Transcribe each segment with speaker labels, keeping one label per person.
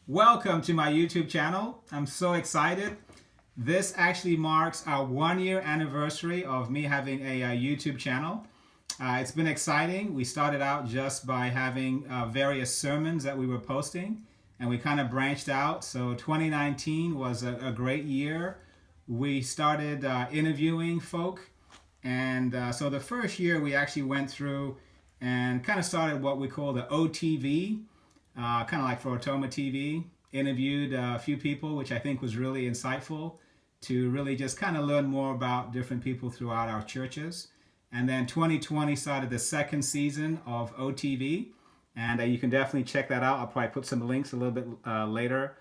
Speaker 1: Welcome to my YouTube channel. I'm so excited. This actually marks our 1 year anniversary of me having a YouTube channel. It's been exciting. We started out just by having various sermons that we were posting, and we kind of branched out. So 2019 was a great year. We started interviewing folk, and so the first year we actually went through and kind of started what we call the OTV, kind of like for Otoma TV. Interviewed a few people, which I think was really insightful to really just kind of learn more about different people throughout our churches. And then 2020 started the second season of OTV, and you can definitely check that out. I'll probably put some links a little bit later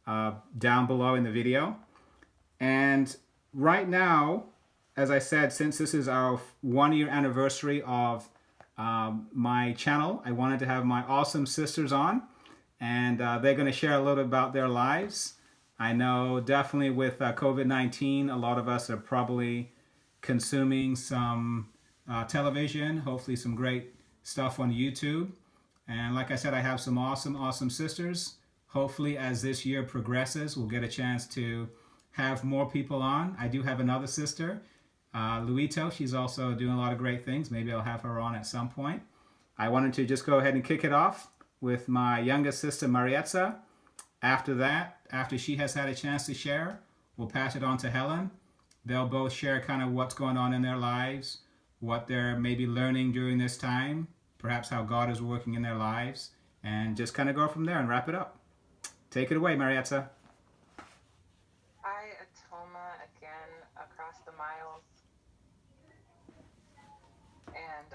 Speaker 1: down below in the video. And right now, as I said, since this is our 1 year anniversary of my channel, I wanted to have my awesome sisters on, and they're going to share a little about their lives. I know definitely with COVID-19, a lot of us are probably consuming some television, hopefully some great stuff on YouTube. And like I said, I have some awesome sisters. Hopefully, as this year progresses, we'll get a chance to have more people on. I do have another sister, Luito. She's also doing a lot of great things. Maybe I'll have her on at some point. I wanted to just go ahead and kick it off with my youngest sister, Marietza. After that, after she has had a chance to share, we'll pass it on to Helen. They'll both share kind of what's going on in their lives, what they're maybe learning during this time, perhaps how God is working in their lives, and just kind of go from there and wrap it up. Take it away, Marietza.
Speaker 2: Hi, Atoma, again across the miles, and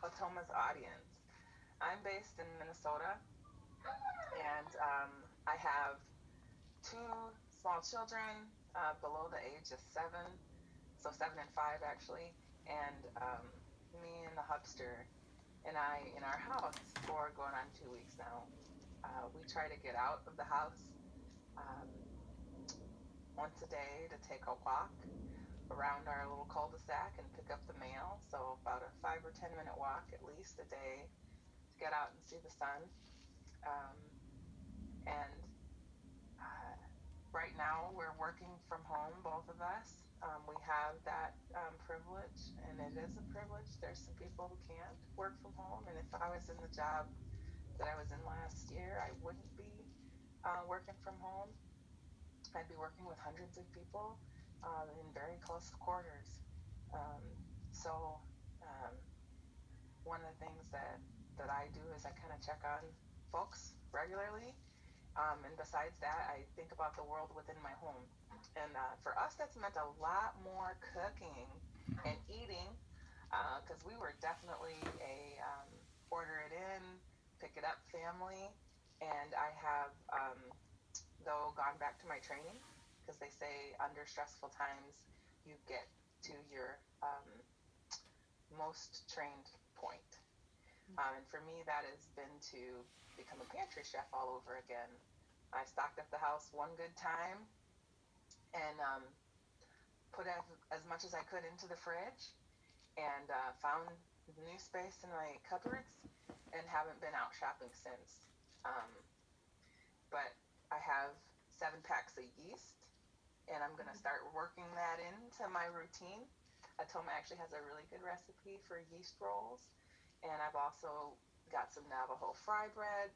Speaker 2: Atoma's audience. I'm based in Minnesota, and I have two small children below the age of 7, so 7 and 5 actually, and me and the hubster and I in our house for going on 2 weeks now. We try to get out of the house um, once a day to take a walk around our little cul-de-sac and pick up the mail. So about a 5 or 10 minute walk at least a day to get out and see the sun. Um, and right now we're working from home, both of us. We have that privilege, and it is a privilege. There's some people who can't work from home, and if I was in the job that I was in last year, I wouldn't be working from home. I'd be working with hundreds of people in very close quarters. Um, so um, one of the things that I do is I kind of check on folks regularly. And besides that, I think about the world within my home. And for us, that's meant a lot more cooking and eating because we were definitely a order it in, pick it up family. And I have, though, gone back to my training because they say under stressful times you get to your most trained point. And for me, that has been to become a pantry chef all over again. I stocked up the house one good time and put as much as I could into the fridge and found new space in my cupboards and haven't been out shopping since. Um, but I have 7 packs of yeast and I'm going to start working that into my routine. Atoma actually has a really good recipe for yeast rolls, and I've also got some Navajo fry bread.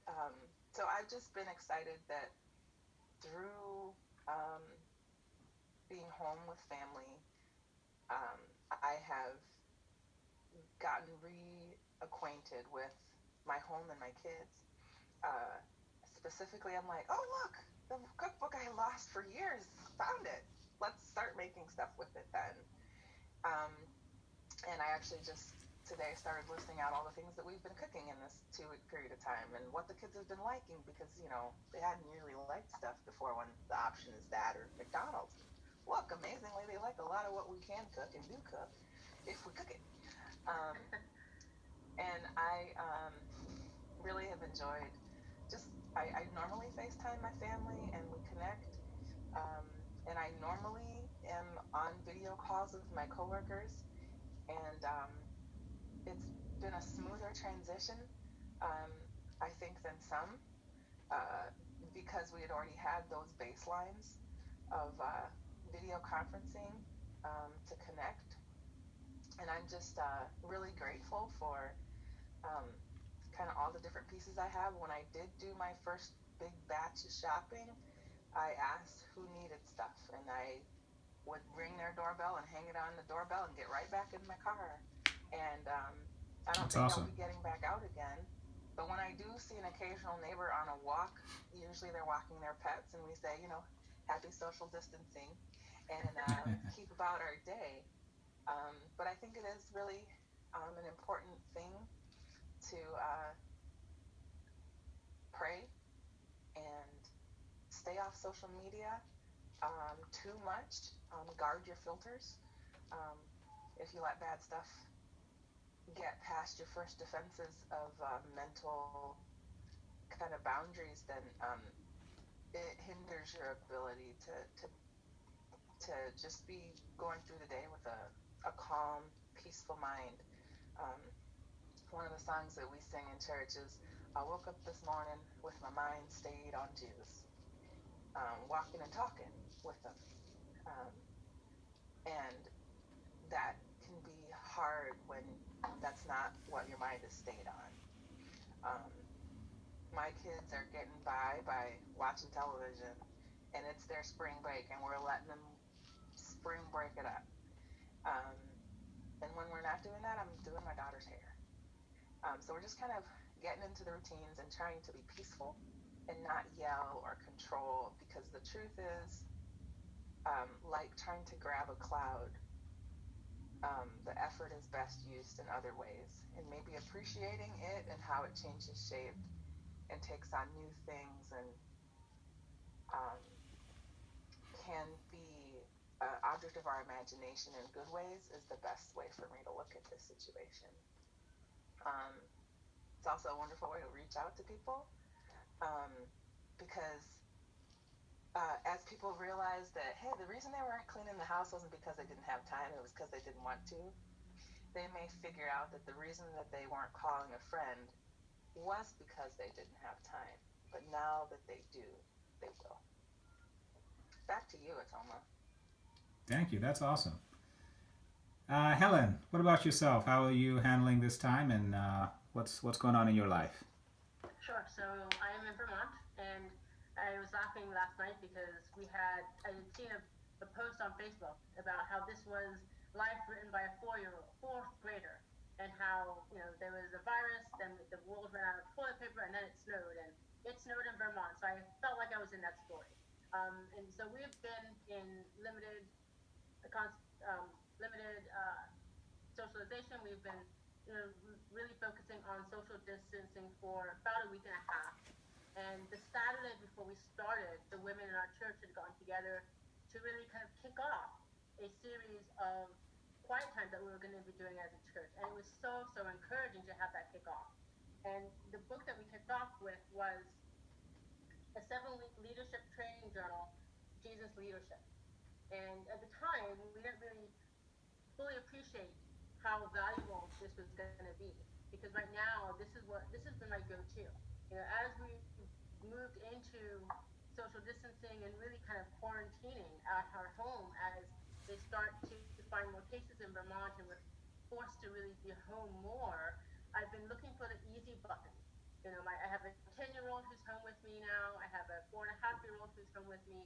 Speaker 2: So I've just been excited that through um, being home with family, I have gotten reacquainted with my home and my kids. Uh, Specifically, I'm like, oh, look, the cookbook I lost for years, found it. Let's start making stuff with it then. Um, and I actually just today started listing out all the things that we've been cooking in this 2 week period of time and what the kids have been liking because, they hadn't really liked stuff before when the option is that or McDonald's. Look, amazingly, they like a lot of what we can cook and do cook if we cook it. Um, and I really have enjoyed I normally FaceTime my family and we connect. Um, and I normally am on video calls with my coworkers. And it's been a smoother transition, um, I think, than some. uh, because we had already had those baselines of video conferencing to connect. And I'm just really grateful for um, kind of all the different pieces I have. When I did do my first big batch of shopping, I asked who needed stuff, and I would ring their doorbell and hang it on the doorbell and get right back in my car. And I don't
Speaker 1: That's
Speaker 2: think I'll
Speaker 1: awesome.
Speaker 2: be getting back out again. But when I do see an occasional neighbor on a walk, usually they're walking their pets, and we say, happy social distancing, and keep about our day. But I think it is really an important thing to pray and stay off social media too much. Guard your filters. Um, if you let bad stuff get past your first defenses of mental kind of boundaries, then it hinders your ability to just be going through the day with a calm, peaceful mind. Um, One of the songs that we sing in church is, I woke up this morning with my mind stayed on Jesus, walking and talking with them. Um, and that can be hard when that's not what your mind is stayed on. Um, my kids are getting by watching television, and it's their spring break, and we're letting them spring break it up. Um, and when we're not doing that, I'm doing my daughter's hair. So we're just kind of getting into the routines and trying to be peaceful and not yell or control, because the truth is, like trying to grab a cloud, the effort is best used in other ways, and maybe appreciating it and how it changes shape and takes on new things, and um, can be an object of our imagination in good ways, is the best way for me to look at this situation. Um, it's also a wonderful way to reach out to people, um, because as people realize that, hey, the reason they weren't cleaning the house wasn't because they didn't have time, it was because they didn't want to, they may figure out that the reason that they weren't calling a friend was because they didn't have time. But now that they do, they will. Back to you, Atoma.
Speaker 1: Thank you. That's awesome. Helen, what about yourself? How are you handling this time, and what's going on in your life?
Speaker 3: Sure. So I am in Vermont, and I was laughing last night because I had seen a post on Facebook about how this was life written by a fourth grader, and how there was a virus, then the world ran out of toilet paper, and then it snowed, and it snowed in Vermont. So I felt like I was in that story. And so we've been in um, limited socialization. We've been really focusing on social distancing for about a week and a half. And the Saturday before we started, the women in our church had gotten together to really kind of kick off a series of quiet times that we were going to be doing as a church. And it was so encouraging to have that kickoff. And the book that we kicked off with was a 7-week leadership training journal, Jesus Leadership. And at the time, we didn't really fully appreciate how valuable this was going to be, because right now this has been my go-to. As we moved into social distancing and really kind of quarantining at our home, as they start to find more cases in Vermont and we're forced to really be home more, I've been looking for the easy button. I have a 10-year-old who's home with me now. I have a 4.5-year-old who's home with me,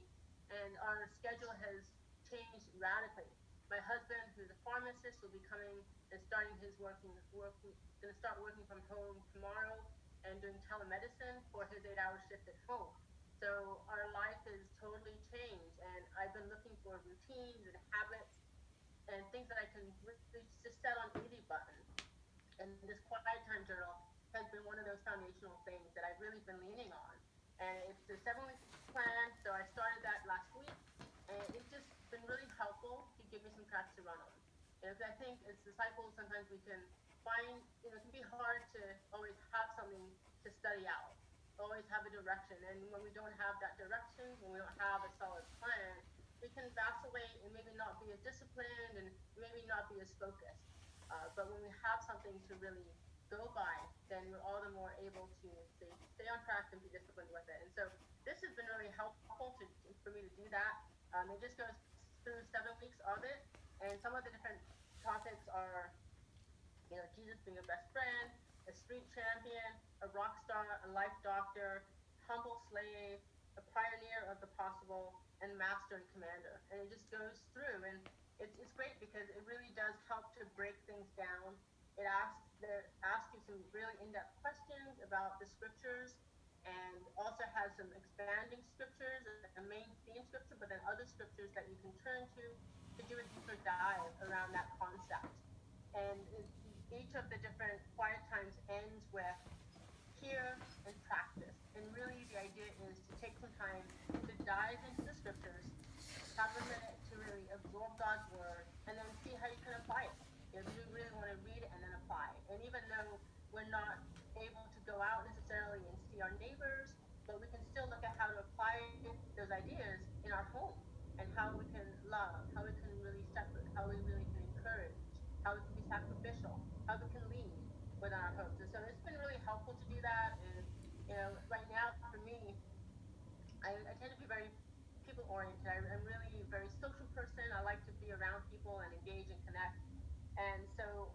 Speaker 3: and our schedule has changed radically. My husband, who's a pharmacist, will be coming and starting his going to start working from home tomorrow and doing telemedicine for his 8-hour shift at home. So our life is totally changed, and I've been looking for routines and habits and things that I can really just set on easy button. And this quiet time journal has been one of those foundational things that I've really been leaning on. And it's a 7-week plan, so I started that last week, and it's just been really helpful to give me some tracks to run on. Because I think as disciples, sometimes we can find, it can be hard to always have something to study out, always have a direction. And when we don't have that direction, when we don't have a solid plan, we can vacillate and maybe not be as disciplined and maybe not be as focused. But when we have something to really go by, then we're all the more able to stay on track and be disciplined with it. And so this has been really helpful for me to do that. It just goes through 7 weeks of it, and some of the different topics are, Jesus being a best friend, a street champion, a rock star, a life doctor, humble slave, a pioneer of the possible, and master and commander. And it just goes through, and it's great because it really does help to break things down. It asks you some really in-depth questions about the scriptures, and also has some expanding scriptures, a main theme scripture, but then other scriptures that you can turn to do a deeper dive around that concept. And each of the different quiet times ends with hear and practice. And really the idea is to take some time to dive into the scriptures, have a minute to really absorb God's word, and then see how you can apply it. Do you really want to read it and then apply? And even though we're not able to go out necessarily and see our neighbors, but we can still look at how to apply those ideas in our home, and how we can love, how we can really shepherd, how we really can encourage, how we can be sacrificial, how we can lead within our homes. And so it's been really helpful to do that. And right now for me, I tend to be very people oriented. I'm really a very social person. I like to be around people and engage and connect. And so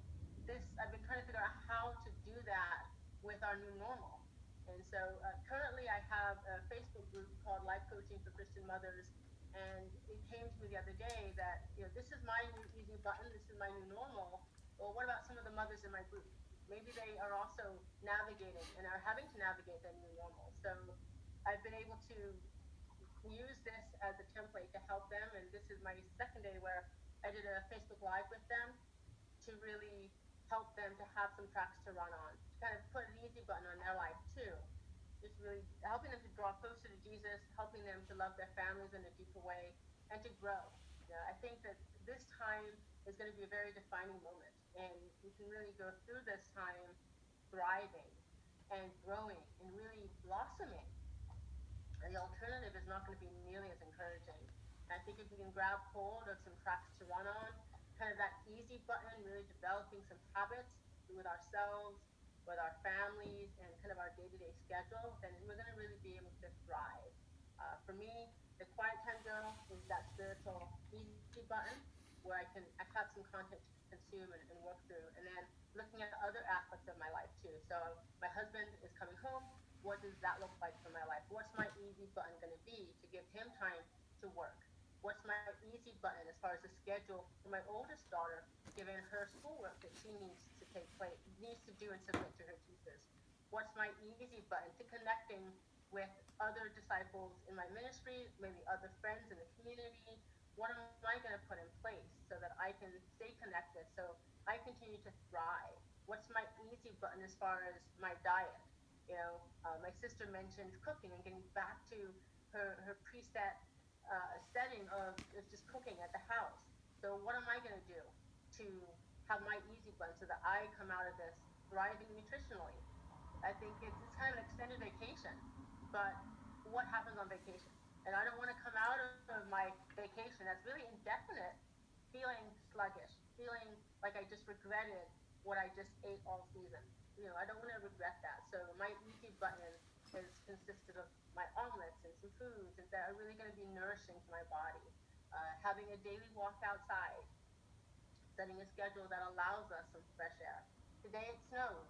Speaker 3: I've been trying to figure out how to do that with our new normal. And so currently I have a Facebook group called Life Coaching for Christian Mothers. And it came to me the other day that, this is my new easy button. This is my new normal. Well, what about some of the mothers in my group? Maybe they are also navigating and are having to navigate their new normal. So I've been able to use this as a template to help them. And this is my second day where I did a Facebook Live with them to really help them to have some tracks to run on, to kind of put an easy button on their life too. Just really helping them to draw closer to Jesus, helping them to love their families in a deeper way, and to grow. I think that this time is going to be a very defining moment, and we can really go through this time thriving and growing and really blossoming. And the alternative is not going to be nearly as encouraging. And I think if we can grab hold of some tracks to run on, kind of that easy button, really developing some habits with ourselves, with our families, and kind of our day-to-day schedule, then we're going to really be able to thrive. For me, the quiet time journal is that spiritual easy button where I have some content to consume and work through, and then looking at other aspects of my life too. So my husband is coming home. What does that look like for my life? What's my easy button going to be to give him time to work? What's my easy button as far as the schedule for my oldest daughter, given her schoolwork that she needs to do and submit to her teachers? What's my easy button to connecting with other disciples in my ministry, maybe other friends in the community? What am I going to put in place so that I can stay connected, so I continue to thrive? What's my easy button as far as my diet? My sister mentioned cooking and getting back to her preset setting of just cooking at the house. So what am I going to do to have my easy button so that I come out of this thriving nutritionally? I think it's kind of an extended vacation, but what happens on vacation? And I don't want to come out of my vacation that's really indefinite feeling sluggish, feeling like I just regretted what I just ate all season. I don't want to regret that. So my easy button is consisted of my omelets and some foods that are really going to be nourishing to my body. Having a daily walk outside, setting a schedule that allows us some fresh air. Today it snowed,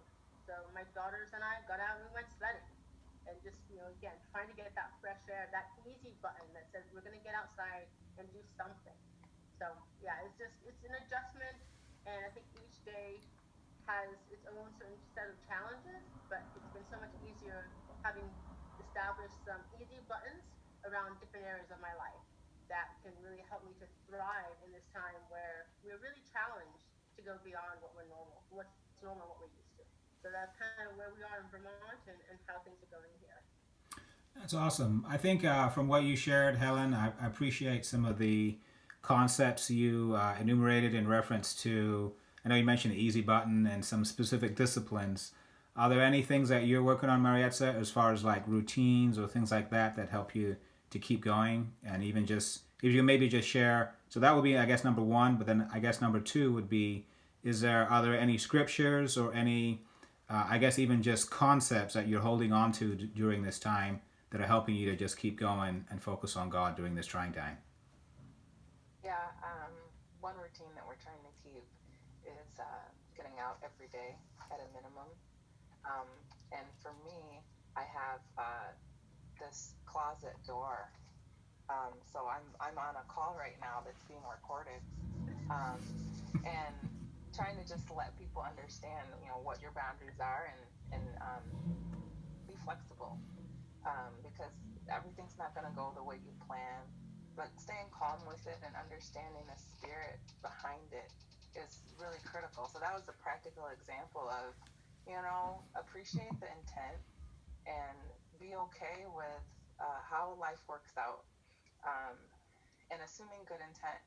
Speaker 3: so my daughters and I got out and we went sledding. And just, again, trying to get that fresh air, that easy button that says we're going to get outside and do something. So, yeah, it's an adjustment, and I think each day has its own certain set of challenges, but it's been so much easier having established some easy buttons around different areas of my life that can really help me to thrive in this time where we're really challenged to go beyond what's normal, what we're used to. So that's kind of where we are in Vermont and how things are going here.
Speaker 1: That's awesome. I think from what you shared, Helen, I appreciate some of the concepts you enumerated in reference to, I know you mentioned the easy button and some specific disciplines. Are there any things that you're working on, Marietza, as far as like routines or things like that help you to keep going? And even just, if you maybe just share, so that would be, I guess, number one, but then I guess number two would be, are there any scriptures or any I guess even just concepts that you're holding on to during this time that are helping you to just keep going and focus on God during this trying time?
Speaker 2: Yeah, one routine that we're trying to keep is getting out every day at a minimum. Um, and for me, I have this closet door. So I'm on a call right now that's being recorded, um, and trying to just let people understand, what your boundaries are, and be flexible, because everything's not going to go the way you plan. But staying calm with it and understanding the spirit behind it is really critical. So that was a practical example of, appreciate the intent and be okay with how life works out, um, and assuming good intent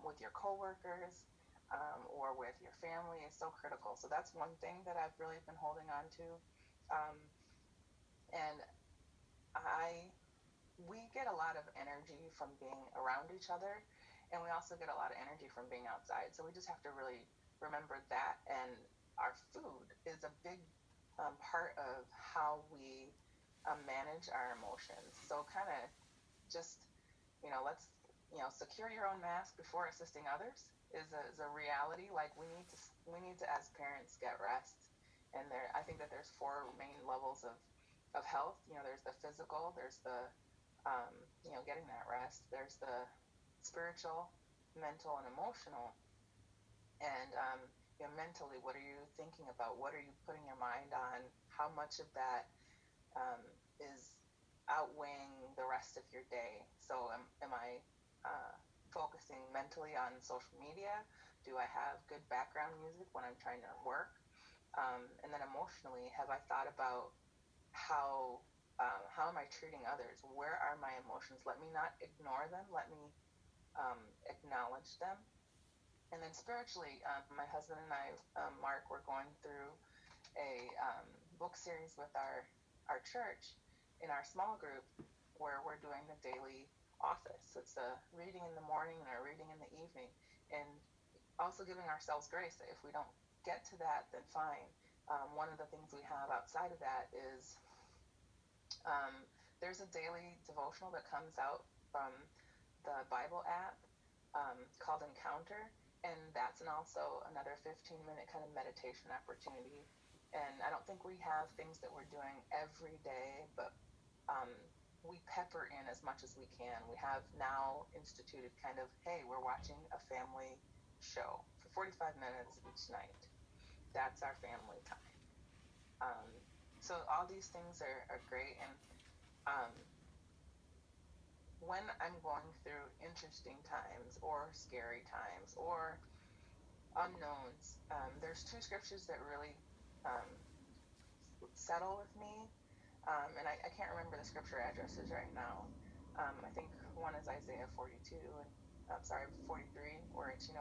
Speaker 2: with your coworkers, or with your family is so critical. So that's one thing that I've really been holding on to. Um, and I we get a lot of energy from being around each other, and we also get a lot of energy from being outside. So we just have to really remember that. And our food is a big part of how we manage our emotions. So kind of just, let's, secure your own mask before assisting others is a reality. Like we need to as parents get rest. And I think that there's four main levels of health. There's the physical, there's the getting that rest. There's the spiritual, mental, and emotional. And mentally, what are you thinking about? What are you putting your mind on? How much of that um, is outweighing the rest of your day? So, am I focusing mentally on social media? Do I have good background music when I'm trying to work? And then emotionally, have I thought about how am I treating others? Where are my emotions? Let me not ignore them. Let me acknowledge them. And then spiritually, my husband and I, Mark, we're going through a book series with our church in our small group, where we're doing the daily office. It's a reading in the morning and a reading in the evening, and also giving ourselves grace that if we don't get to that, then fine. One of the things we have outside of that is um, there's a daily devotional that comes out from the Bible app, called Encounter, and that's also another 15-minute kind of meditation opportunity. And I don't think we have things that we're doing every day, but um, we pepper in as much as we can. We have now instituted kind of, hey, we're watching a family show for 45 minutes each night. That's our family time. Um, so all these things are great. And um, when I'm going through interesting times or scary times or unknowns, there's two scriptures that really um, settle with me. And I can't remember the scripture addresses right now. I think one is Isaiah 42, and 43, where it's,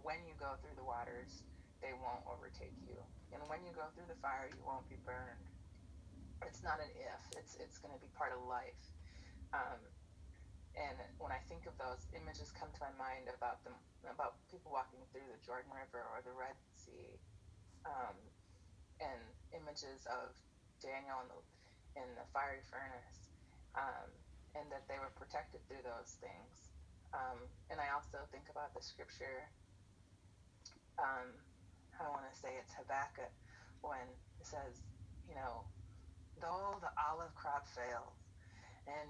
Speaker 2: when you go through the waters, they won't overtake you. And when you go through the fire, you won't be burned. It's not an if, it's going to be part of life. Um, And when I think of those, images come to my mind about people walking through the Jordan River or the Red Sea, um, and images of Daniel in the fiery furnace, um, and that they were protected through those things. And I also think about the scripture, um, I want to say it's Habakkuk, when it says, though the olive crop fails, and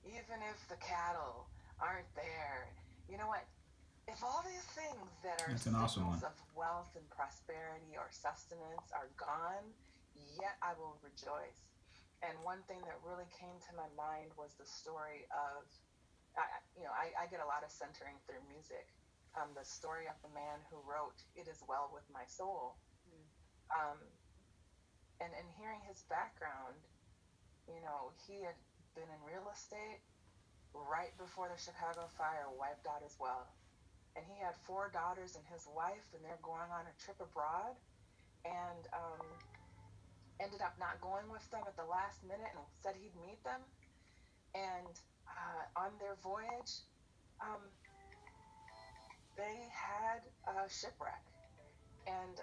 Speaker 2: even if the cattle aren't there, you know what? If all these things that are
Speaker 1: That's an awesome
Speaker 2: signals
Speaker 1: one.
Speaker 2: of wealth and prosperity or sustenance are gone, yet I will rejoice. And one thing that really came to my mind was the story of, I get a lot of centering through music. The story of the man who wrote "It Is Well with My Soul," um, and hearing his background, he had been in real estate right before the Chicago fire wiped out his wealth. And he had 4 daughters and his wife, and they're going on a trip abroad, and ended up not going with them at the last minute and said he'd meet them. And on their voyage, um, they had a shipwreck. And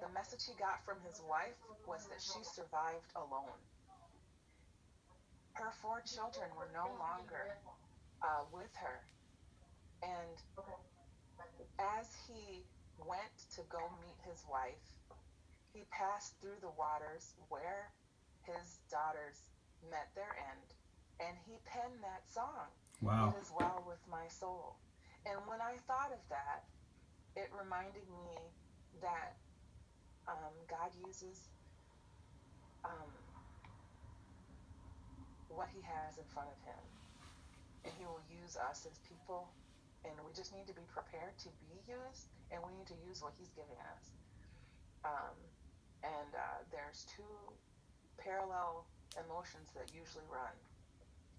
Speaker 2: the message he got from his wife was that she survived alone. Her 4 children were no longer with her. And as he went to go meet his wife, he passed through the waters where his daughters met their end, and he penned that song.
Speaker 1: Wow.
Speaker 2: It is well with my soul. And when I thought of that, it reminded me that God uses what he has in front of him, and he will use us as people, and we just need to be prepared to be used, and we need to use what he's giving us. There's 2 parallel emotions that usually run,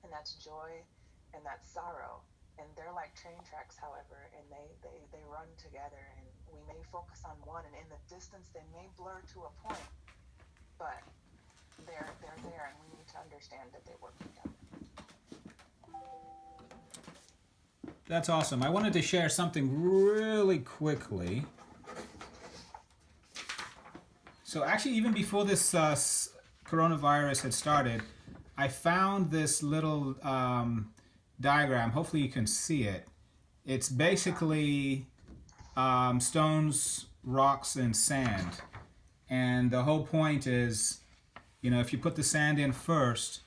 Speaker 2: and that's joy and that's sorrow, and they're like train tracks, however, and they run together, and we may focus on one, and in the distance they may blur to a point, but they're there, and we need to understand that they work together.
Speaker 1: That's awesome. I wanted to share something really quickly. So actually, even before this coronavirus had started, I found this little diagram. Hopefully you can see it. It's basically stones, rocks, and sand. And the whole point is, if you put the sand in first,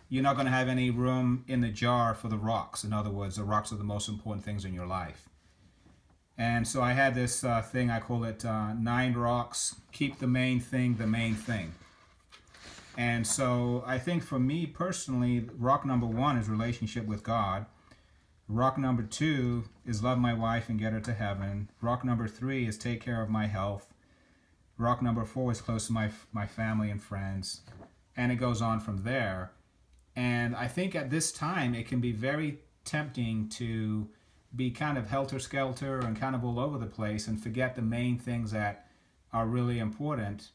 Speaker 1: you're not going to have any room in the jar for the rocks. In other words, the rocks are the most important things in your life. And so I had this thing, I call it 9 rocks, keep the main thing the main thing. And so I think for me personally, rock number 1 is relationship with God. Rock number 2 is love my wife and get her to heaven. Rock number 3 is take care of my health. Rock number 4 is close to my family and friends. And it goes on from there. And I think at this time, it can be very tempting to be kind of helter-skelter and kind of all over the place and forget the main things that are really important.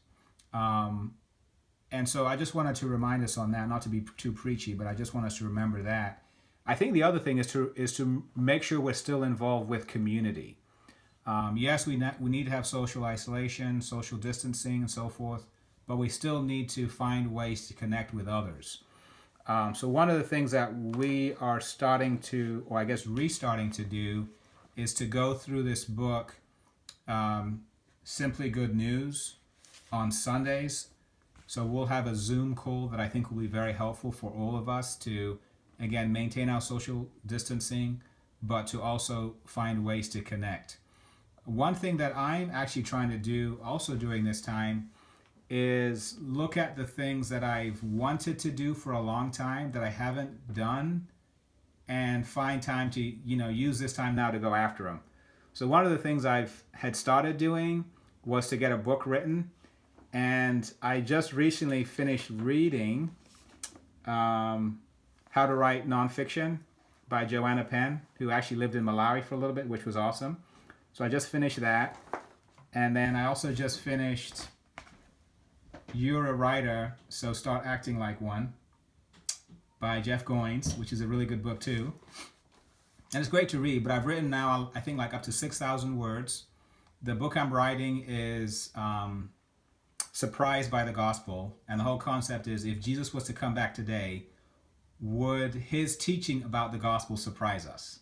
Speaker 1: And so I just wanted to remind us on that, not to be too preachy, but I just want us to remember that. I think the other thing is to make sure we're still involved with community. Yes, we need to have social isolation, social distancing, and so forth, but we still need to find ways to connect with others. So one of the things that we are starting to, or I guess restarting to do, is to go through this book, Simply Good News, on Sundays. So we'll have a Zoom call that I think will be very helpful for all of us to, again, maintain our social distancing, but to also find ways to connect. One thing that I'm actually trying to do also during this time is look at the things that I've wanted to do for a long time that I haven't done, and find time to, use this time now to go after them. So one of the things I've had started doing was to get a book written, and I just recently finished reading How to Write Nonfiction by Joanna Penn, who actually lived in Malawi for a little bit, which was awesome. So I just finished that, and then I also just finished You're a Writer, So Start Acting Like One by Jeff Goins, which is a really good book too. And it's great to read, but I've written now, I think, like up to 6,000 words. The book I'm writing is Surprised by the Gospel, and the whole concept is, if Jesus was to come back today, would his teaching about the gospel surprise us?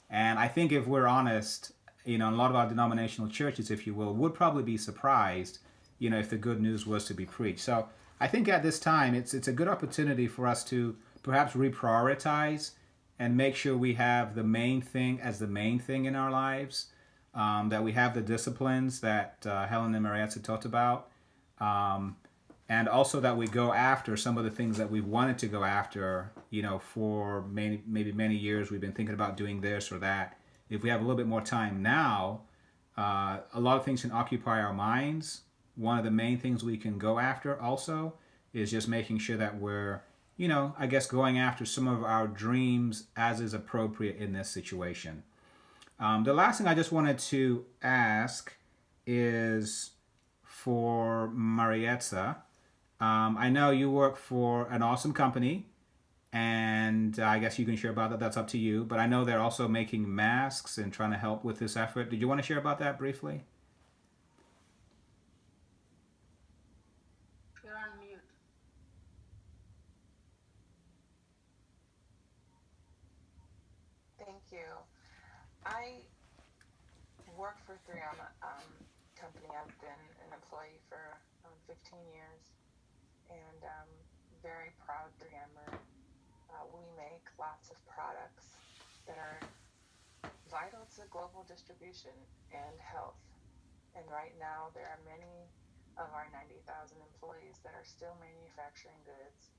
Speaker 1: And I think if we're honest, a lot of our denominational churches, if you will, would probably be surprised if the good news was to be preached. So I think at this time, it's a good opportunity for us to perhaps reprioritize and make sure we have the main thing as the main thing in our lives, that we have the disciplines that Helen and Marietta talked about, and also that we go after some of the things that we've wanted to go after, for maybe many years. We've been thinking about doing this or that. If we have a little bit more time now, a lot of things can occupy our minds. One of the main things we can go after also is just making sure that we're, I guess going after some of our dreams as is appropriate in this situation. The last thing I just wanted to ask is for Marietta. I know you work for an awesome company, and I guess you can share about that. That's up to you. But I know they're also making masks and trying to help with this effort. Did you want to share about that briefly?
Speaker 2: you. I work for 3M company. I've been an employee for 15 years, and very proud 3Mer. We make lots of products that are vital to global distribution and health. And right now, there are many of our 90,000 employees that are still manufacturing goods.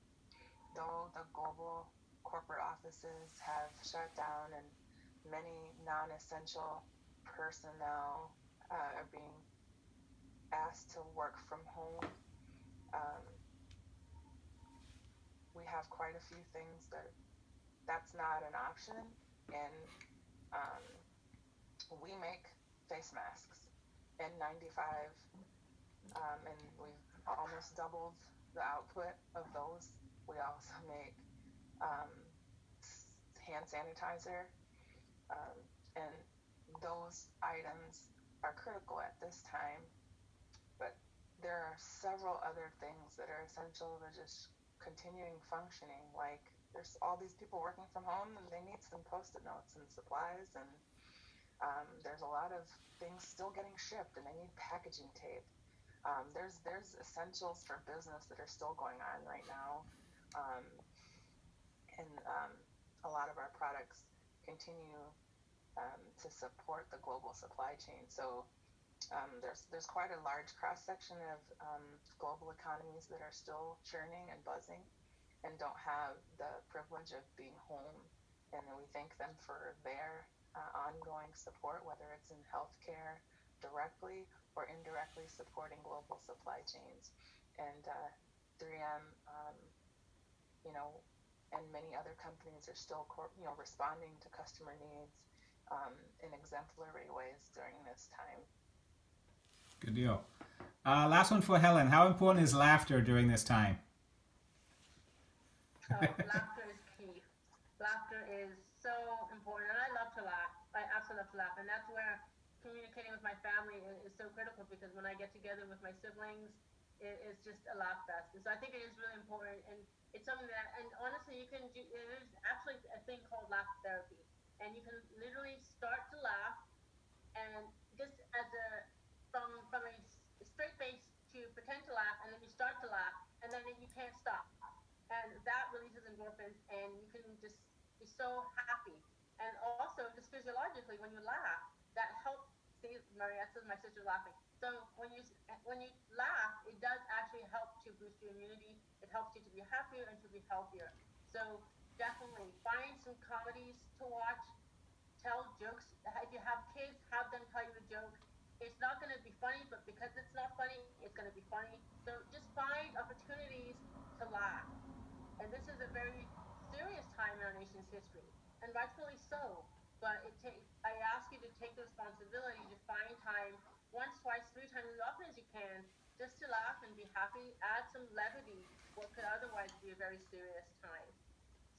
Speaker 2: Though the global corporate offices have shut down and many non-essential personnel are being asked to work from home, um, we have quite a few things that's not an option. And um, we make face masks, N95, and we've almost doubled the output of those. We also make um, hand sanitizer, and those items are critical at this time. But there are several other things that are essential to just continuing functioning. Like there's all these people working from home, and they need some Post-it notes and supplies, and there's a lot of things still getting shipped, and they need packaging tape. There's essentials for business that are still going on right now, um, and a lot of our products continue to support the global supply chain. So there's quite a large cross section of global economies that are still churning and buzzing, and don't have the privilege of being home. And we thank them for their ongoing support, whether it's in healthcare directly or indirectly supporting global supply chains. And 3M, and many other companies are still, responding to customer needs in exemplary ways during this time.
Speaker 1: Good deal. Last one for Helen. How important is laughter during this time?
Speaker 3: Laughter is key. Laughter is so important, and I love to laugh. I absolutely love to laugh, and that's where communicating with my family is so critical, because when I get together with my siblings, it's just a laugh fest. And so I think it is really important, and it's something that, and honestly, you can do. There's actually a thing called laugh therapy, and you can literally start to laugh, and just as a from a straight face to pretend to laugh, and then you start to laugh, and then you can't stop, and that releases endorphins, and you can just be so happy. And also, just physiologically, when you laugh, that helps. See, Marietta, my sister's laughing. So when you laugh, it does actually help to boost your immunity. It helps you to be happier and to be healthier. So definitely find some comedies to watch. Tell jokes. If you have kids, have them tell you a joke. It's not going to be funny, but because it's not funny, it's going to be funny. So just find opportunities to laugh. And this is a very serious time in our nation's history, and rightfully so. But I ask you to take the responsibility to find time, once, twice, three times, as often as you can, just to laugh and be happy. Add some levity what could otherwise be a very serious time.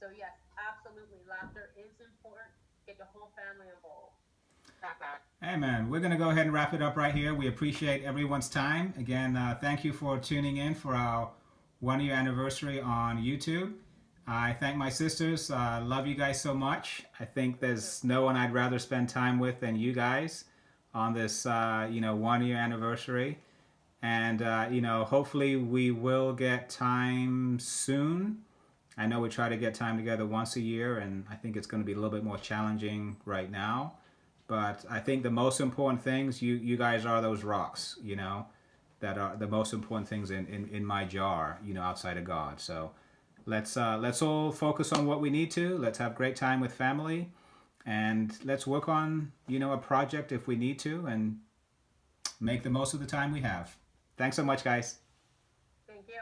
Speaker 3: So yes, absolutely, laughter is important. Get the whole family involved.
Speaker 1: Hey man, we're going to go ahead and wrap it up right here. We appreciate everyone's time. Again, thank you for tuning in for our 1 year anniversary on YouTube. I thank my sisters. Love you guys so much. I think there's no one I'd rather spend time with than you guys on this 1 year anniversary. And hopefully we will get time soon. I know we try to get time together once a year, and I think it's going to be a little bit more challenging right now. But I think the most important things, you guys are those rocks, that are the most important things in my jar, outside of God. So let's all focus on what we need to. Let's have great time with family, and let's work on, a project if we need to, and make the most of the time we have. Thanks so much, guys.
Speaker 3: Thank you.